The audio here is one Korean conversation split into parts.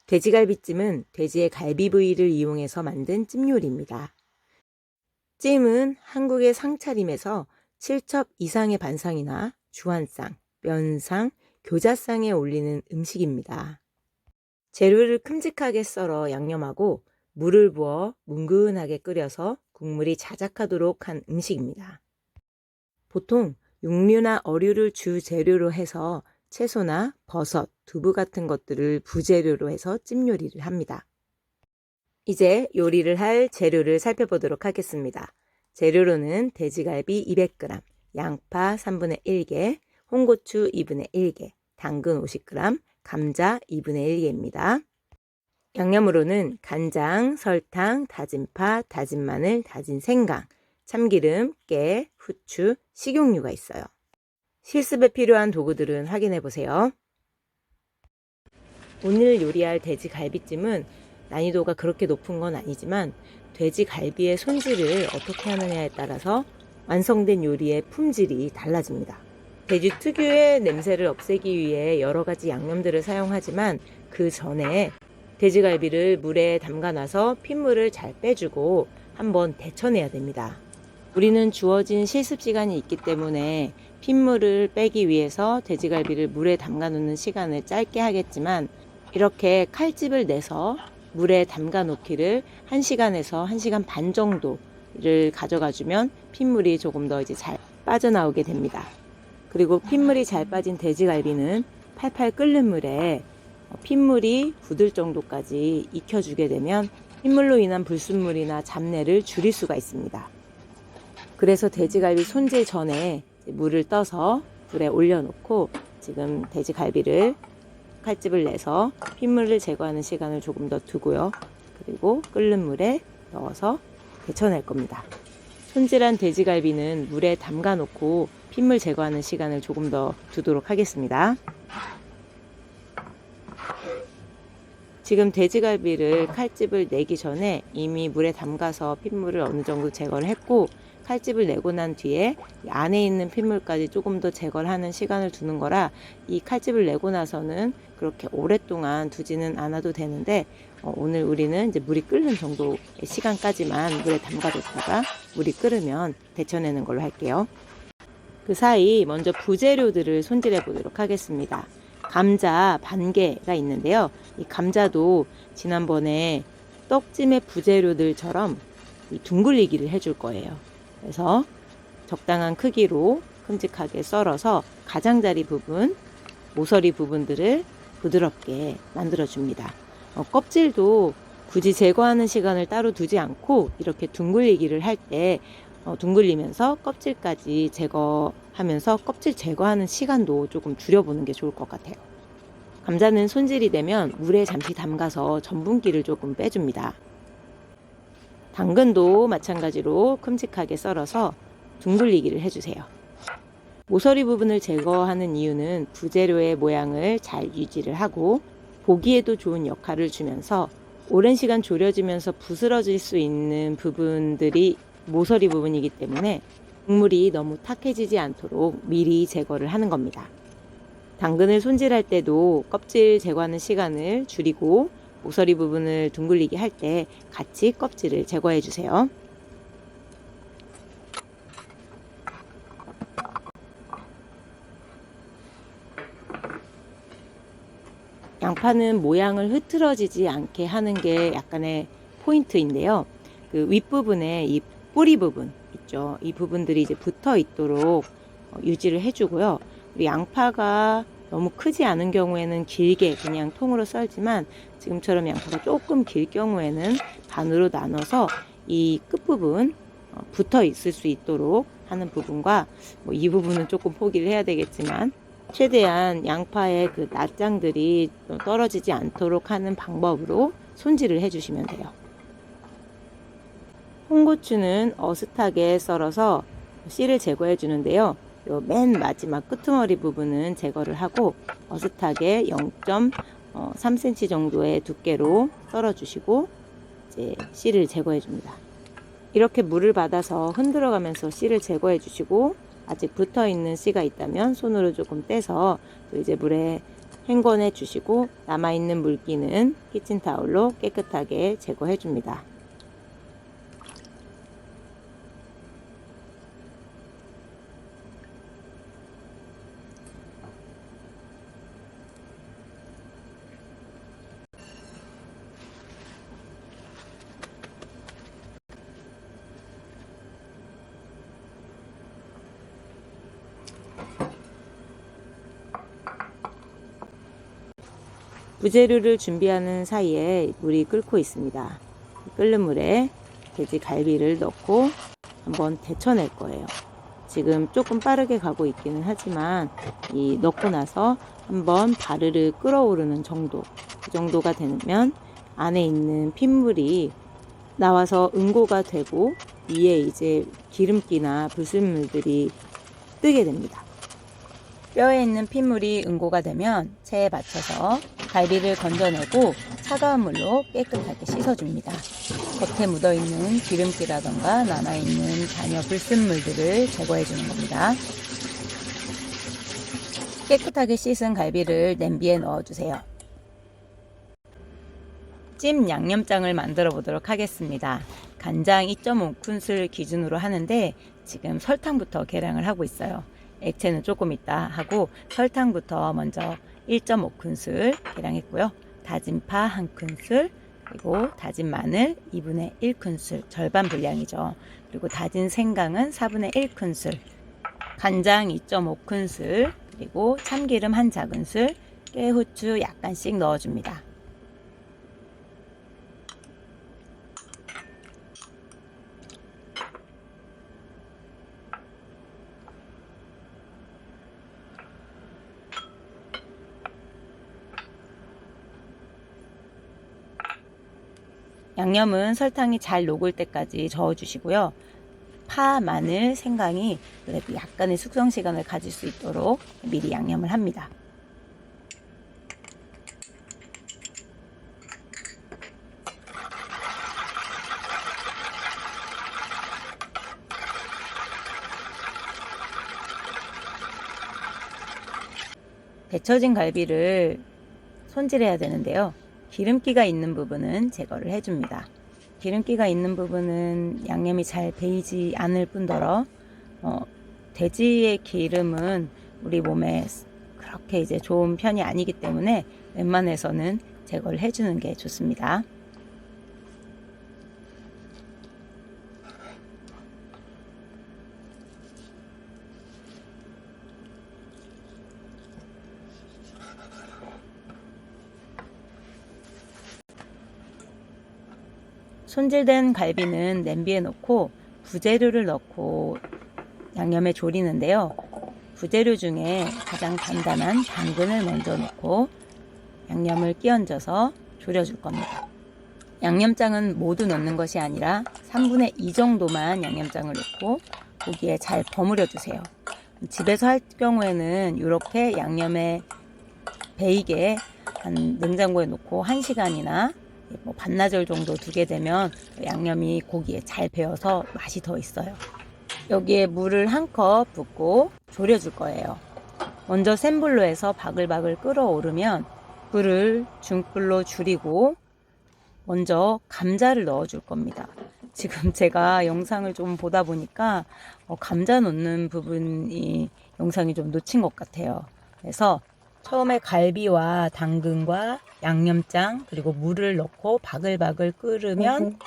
돼지갈비찜은 돼지의 갈비 부위를 이용해서 만든 찜 요리입니다. 찜은 한국의 상차림에서 7첩 이상의 반상이나 주한상, 면상, 교자상에 올리는 음식입니다. 재료를 큼직하게 썰어 양념하고 물을 부어 뭉근하게 끓여서 국물이 자작하도록 한 음식입니다. 보통 육류나 어류를 주 재료로 해서 채소나 버섯, 두부 같은 것들을 부재료로 해서 찜 요리를 합니다. 이제 요리를 할 재료를 살펴보도록 하겠습니다. 재료로는 돼지갈비 200g, 양파 3분의 1개, 홍고추 2분의 1개, 당근 50g, 감자 2분의 1개입니다. 양념으로는 간장, 설탕, 다진 파, 다진 마늘, 다진 생강, 참기름, 깨, 후추, 식용유가 있어요. 실습에 필요한 도구들은 확인해 보세요. 오늘 요리할 돼지갈비찜은 난이도가 그렇게 높은 건 아니지만 돼지갈비의 손질을 어떻게 하느냐에 따라서 완성된 요리의 품질이 달라집니다. 돼지 특유의 냄새를 없애기 위해 여러 가지 양념들을 사용하지만 그 전에 돼지갈비를 물에 담가놔서 핏물을 잘 빼주고 한번 데쳐내야 됩니다. 우리는 주어진 실습 시간이 있기 때문에 핏물을 빼기 위해서 돼지갈비를 물에 담가 놓는 시간을 짧게 하겠지만 이렇게 칼집을 내서 물에 담가 놓기를 1시간에서 1시간 반 정도를 가져가 주면 핏물이 조금 더 이제 잘 빠져나오게 됩니다. 그리고 핏물이 잘 빠진 돼지갈비는 팔팔 끓는 물에 핏물이 굳을 정도까지 익혀주게 되면 핏물로 인한 불순물이나 잡내를 줄일 수가 있습니다. 그래서 돼지갈비 손질 전에 물을 떠서 불에 올려놓고 지금 돼지갈비를 칼집을 내서 핏물을 제거하는 시간을 조금 더 두고요. 그리고 끓는 물에 넣어서 데쳐낼 겁니다. 손질한 돼지갈비는 물에 담가 놓고 핏물 제거하는 시간을 조금 더 두도록 하겠습니다. 지금 돼지갈비를 칼집을 내기 전에 이미 물에 담가서 핏물을 어느 정도 제거를 했고 칼집을 내고 난 뒤에 안에 있는 핏물까지 조금 더 제거를 하는 시간을 두는 거라 이 칼집을 내고 나서는 그렇게 오랫동안 두지는 않아도 되는데 오늘 우리는 이제 물이 끓는 정도의 시간까지만 물에 담가뒀다가 물이 끓으면 데쳐내는 걸로 할게요. 그 사이 먼저 부재료들을 손질해 보도록 하겠습니다. 감자 반 개가 있는데요. 이 감자도 지난번에 떡찜의 부재료들처럼 둥글리기를 해줄 거예요. 그래서 적당한 크기로 큼직하게 썰어서 가장자리 부분, 모서리 부분들을 부드럽게 만들어줍니다. 껍질도 굳이 제거하는 시간을 따로 두지 않고 이렇게 둥글리기를 할 때 둥글리면서 껍질까지 제거하면서 껍질 제거하는 시간도 조금 줄여보는 게 좋을 것 같아요. 감자는 손질이 되면 물에 잠시 담가서 전분기를 조금 빼줍니다. 당근도 마찬가지로 큼직하게 썰어서 둥글리기를 해주세요. 모서리 부분을 제거하는 이유는 부재료의 모양을 잘 유지를 하고 보기에도 좋은 역할을 주면서 오랜 시간 졸여지면서 부스러질 수 있는 부분들이 모서리 부분이기 때문에 국물이 너무 탁해지지 않도록 미리 제거를 하는 겁니다. 당근을 손질할 때도 껍질 제거하는 시간을 줄이고 모서리 부분을 둥글리게 할 때 같이 껍질을 제거해 주세요. 양파는 모양을 흐트러지지 않게 하는 게 약간의 포인트인데요. 그 윗부분에 이 뿌리 부분 있죠. 이 부분들이 이제 붙어 있도록 유지를 해주고요. 그리고 양파가 너무 크지 않은 경우에는 길게 그냥 통으로 썰지만 지금처럼 양파가 조금 길 경우에는 반으로 나눠서 이 끝부분 붙어 있을 수 있도록 하는 부분과 이 부분은 조금 포기를 해야 되겠지만 최대한 양파의 그 낱장들이 떨어지지 않도록 하는 방법으로 손질을 해주시면 돼요. 홍고추는 어슷하게 썰어서 씨를 제거해 주는데요. 맨 마지막 끄트머리 부분은 제거를 하고 어슷하게 0.3cm 정도의 두께로 썰어 주시고 이제 씨를 제거해 줍니다. 이렇게 물을 받아서 흔들어 가면서 씨를 제거해 주시고 아직 붙어 있는 씨가 있다면 손으로 조금 떼서 또 이제 물에 헹궈내 주시고 남아있는 물기는 키친타올로 깨끗하게 제거해 줍니다. 부재료를 준비하는 사이에 물이 끓고 있습니다. 끓는 물에 돼지 갈비를 넣고 한번 데쳐낼 거예요. 지금 조금 빠르게 가고 있기는 하지만 이 넣고 나서 한번 바르르 끓어오르는 정도, 그 정도가 되면 안에 있는 핏물이 나와서 응고가 되고 위에 이제 기름기나 불순물들이 뜨게 됩니다. 뼈에 있는 핏물이 응고가 되면 체에 맞춰서 갈비를 건져내고 차가운 물로 깨끗하게 씻어줍니다. 겉에 묻어있는 기름기라던가 남아있는 잔여 불순물들을 제거해주는 겁니다. 깨끗하게 씻은 갈비를 냄비에 넣어주세요. 찜 양념장을 만들어 보도록 하겠습니다. 간장 2.5큰술 기준으로 하는데 지금 설탕부터 계량을 하고 있어요. 액체는 조금 있다 하고 설탕부터 먼저 1.5큰술 계량했고요. 다진 파 1큰술, 그리고 다진 마늘 2분의 1큰술, 절반 분량이죠. 그리고 다진 생강은 4분의 1큰술, 간장 2.5큰술, 그리고 참기름 1작은술, 깨후추 약간씩 넣어줍니다. 양념은 설탕이 잘 녹을 때까지 저어주시고요. 파, 마늘, 생강이 그래도 약간의 숙성 시간을 가질 수 있도록 미리 양념을 합니다. 데쳐진 갈비를 손질해야 되는데요. 기름기가 있는 부분은 제거를 해줍니다. 기름기가 있는 부분은 양념이 잘 배이지 않을 뿐더러 돼지의 기름은 우리 몸에 그렇게 이제 좋은 편이 아니기 때문에 웬만해서는 제거를 해주는 게 좋습니다. 손질된 갈비는 냄비에 넣고 부재료를 넣고 양념에 졸이는데요. 부재료 중에 가장 단단한 당근을 먼저 넣고 양념을 끼얹어서 졸여줄 겁니다. 양념장은 모두 넣는 것이 아니라 3분의 2 정도만 양념장을 넣고 고기에 잘 버무려 주세요. 집에서 할 경우에는 이렇게 양념에 배이게 한 냉장고에 넣고 1시간이나 반나절 정도 두게 되면 양념이 고기에 잘 배어서 맛이 더 있어요. 여기에 물을 1컵 붓고 졸여줄 거예요. 먼저 센 불로 해서 바글바글 끓어오르면 불을 중불로 줄이고 먼저 감자를 넣어줄 겁니다. 지금 제가 영상을 좀 보다 보니까 감자 넣는 부분이 영상이 좀 놓친 것 같아요. 그래서 처음에 갈비와 당근과 양념장 그리고 물을 넣고 바글바글 끓으면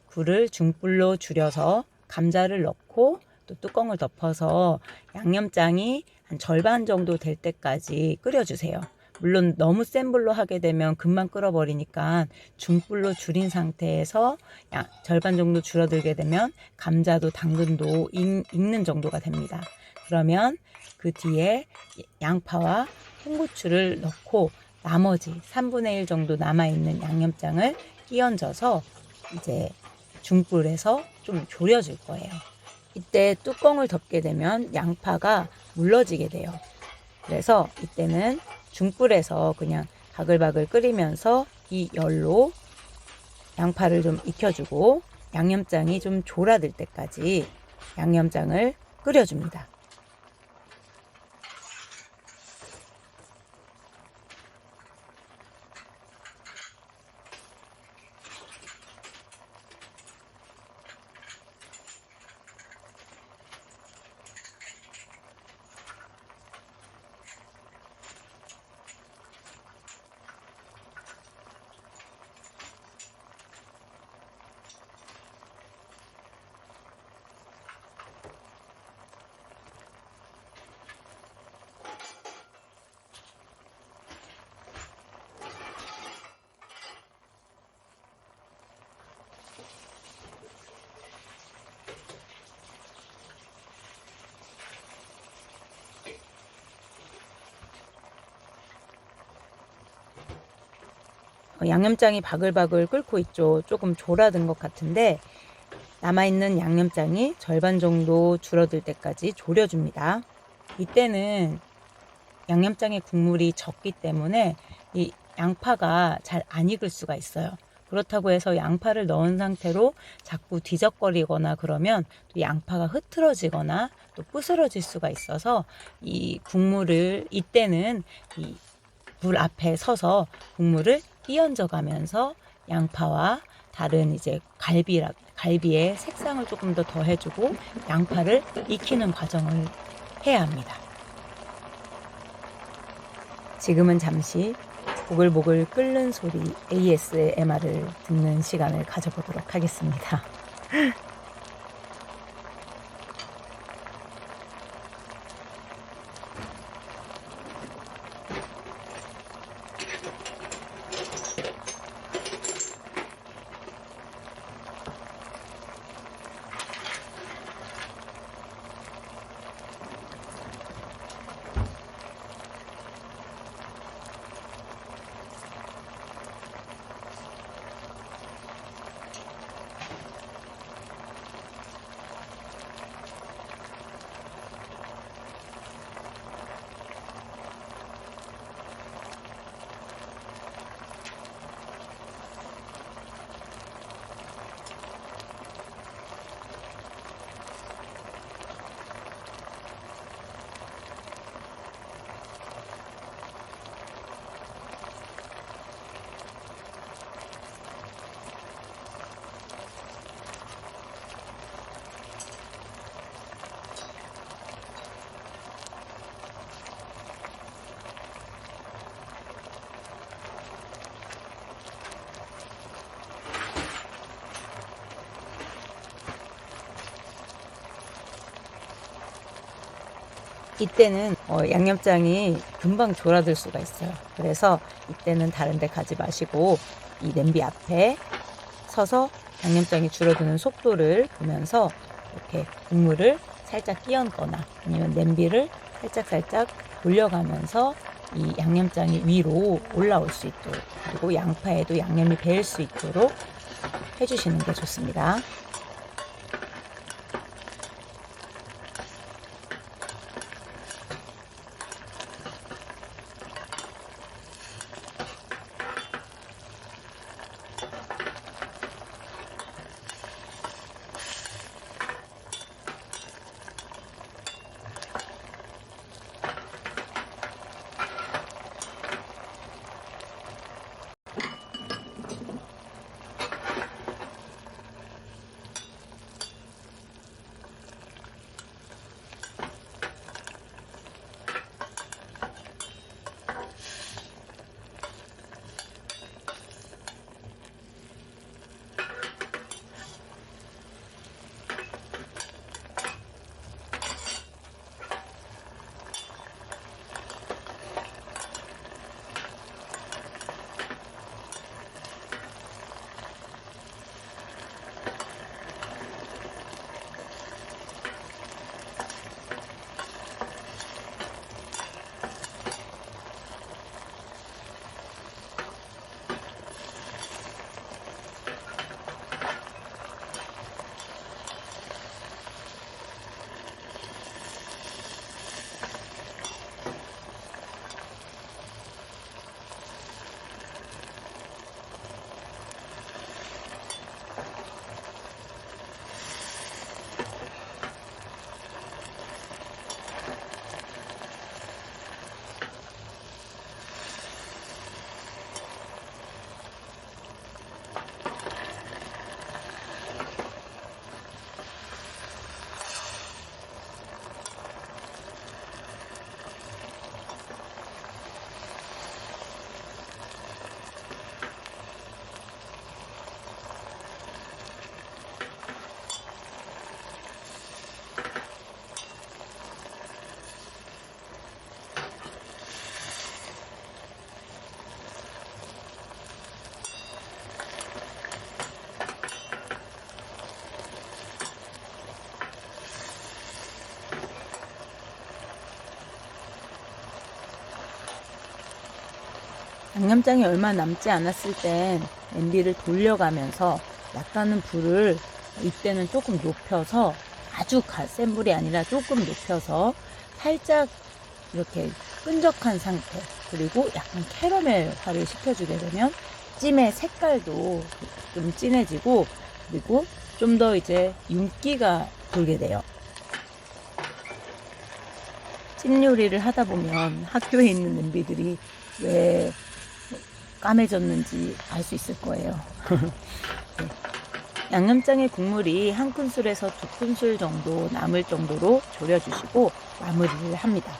불을 중불로 줄여서 감자를 넣고 또 뚜껑을 덮어서 양념장이 한 절반 정도 될 때까지 끓여주세요. 물론 너무 센 불로 하게 되면 금방 끓어버리니까 중불로 줄인 상태에서 절반 정도 줄어들게 되면 감자도 당근도 익는 정도가 됩니다. 그러면 그 뒤에 양파와 홍고추를 넣고 나머지 3분의 1 정도 남아있는 양념장을 끼얹어서 이제 중불에서 좀 졸여줄 거예요. 이때 뚜껑을 덮게 되면 양파가 물러지게 돼요. 그래서 이때는 중불에서 그냥 바글바글 끓이면서 이 열로 양파를 좀 익혀주고 양념장이 좀 졸아들 때까지 양념장을 끓여줍니다. 양념장이 바글바글 끓고 있죠. 조금 졸아든 것 같은데 남아있는 양념장이 절반 정도 줄어들 때까지 졸여줍니다. 이때는 양념장의 국물이 적기 때문에 이 양파가 잘 안 익을 수가 있어요. 그렇다고 해서 양파를 넣은 상태로 자꾸 뒤적거리거나 그러면 또 양파가 흐트러지거나 또 부스러질 수가 있어서 이 국물을 이때는 이 불 앞에 서서 국물을 끼얹어 가면서 양파와 다른 이제 갈비의 색상을 조금 더 더해주고 양파를 익히는 과정을 해야 합니다. 지금은 잠시 보글보글 끓는 소리 ASMR을 듣는 시간을 가져보도록 하겠습니다. 이때는 양념장이 금방 졸아들 수가 있어요. 그래서 이때는 다른 데 가지 마시고 이 냄비 앞에 서서 양념장이 줄어드는 속도를 보면서 이렇게 국물을 살짝 끼얹거나 아니면 냄비를 살짝 돌려가면서 이 양념장이 위로 올라올 수 있도록, 그리고 양파에도 양념이 배일 수 있도록 해주시는 게 좋습니다. 양념장이 얼마 남지 않았을 땐 냄비를 돌려가면서 약간은 불을 이때는 조금 높여서 아주 센 불이 아니라 조금 높여서 살짝 이렇게 끈적한 상태, 그리고 약간 캐러멜화를 시켜주게 되면 찜의 색깔도 좀 진해지고, 그리고 좀 더 이제 윤기가 돌게 돼요. 찜 요리를 하다 보면 학교에 있는 냄비들이 왜 까매졌는지 알 수 있을 거예요. 네. 양념장의 국물이 1큰술에서 2큰술 정도 남을 정도로 졸여주시고 마무리를 합니다.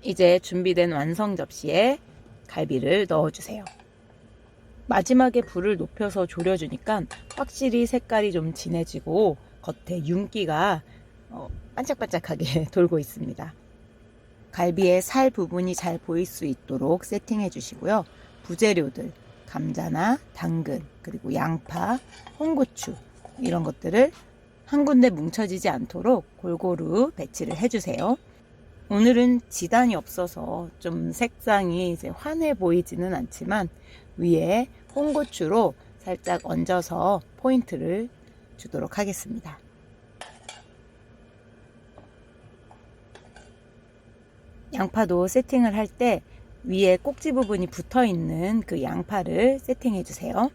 이제 준비된 완성 접시에 갈비를 넣어주세요. 마지막에 불을 높여서 졸여주니까 확실히 색깔이 좀 진해지고 겉에 윤기가 반짝반짝하게 돌고 있습니다. 갈비의 살 부분이 잘 보일 수 있도록 세팅해 주시고요. 부재료들, 감자나 당근, 그리고 양파, 홍고추 이런 것들을 한 군데 뭉쳐지지 않도록 골고루 배치를 해주세요. 오늘은 지단이 없어서 좀 색상이 이제 환해 보이지는 않지만 위에 홍고추로 살짝 얹어서 포인트를 주도록 하겠습니다. 양파도 세팅을 할 때 위에 꼭지 부분이 붙어 있는 그 양파를 세팅해 주세요.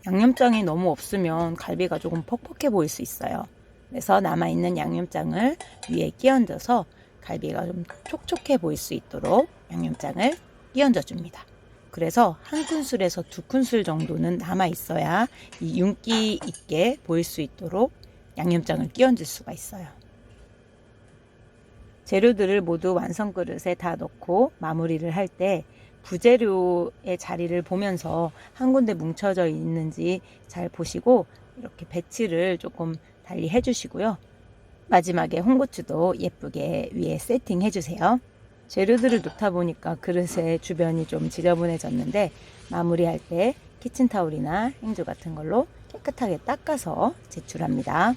양념장이 너무 없으면 갈비가 조금 퍽퍽해 보일 수 있어요. 그래서 남아있는 양념장을 위에 끼얹어서 갈비가 좀 촉촉해 보일 수 있도록 양념장을 끼얹어 줍니다. 그래서 1큰술에서 2큰술 정도는 남아 있어야 이 윤기 있게 보일 수 있도록 양념장을 끼얹을 수가 있어요. 재료들을 모두 완성 그릇에 다 넣고 마무리를 할 때 부재료의 자리를 보면서 한 군데 뭉쳐져 있는지 잘 보시고 이렇게 배치를 조금 달리 해주시고요. 마지막에 홍고추도 예쁘게 위에 세팅해 주세요. 재료들을 놓다 보니까 그릇의 주변이 좀 지저분해졌는데 마무리할 때 키친타올이나 행주 같은 걸로 깨끗하게 닦아서 제출합니다.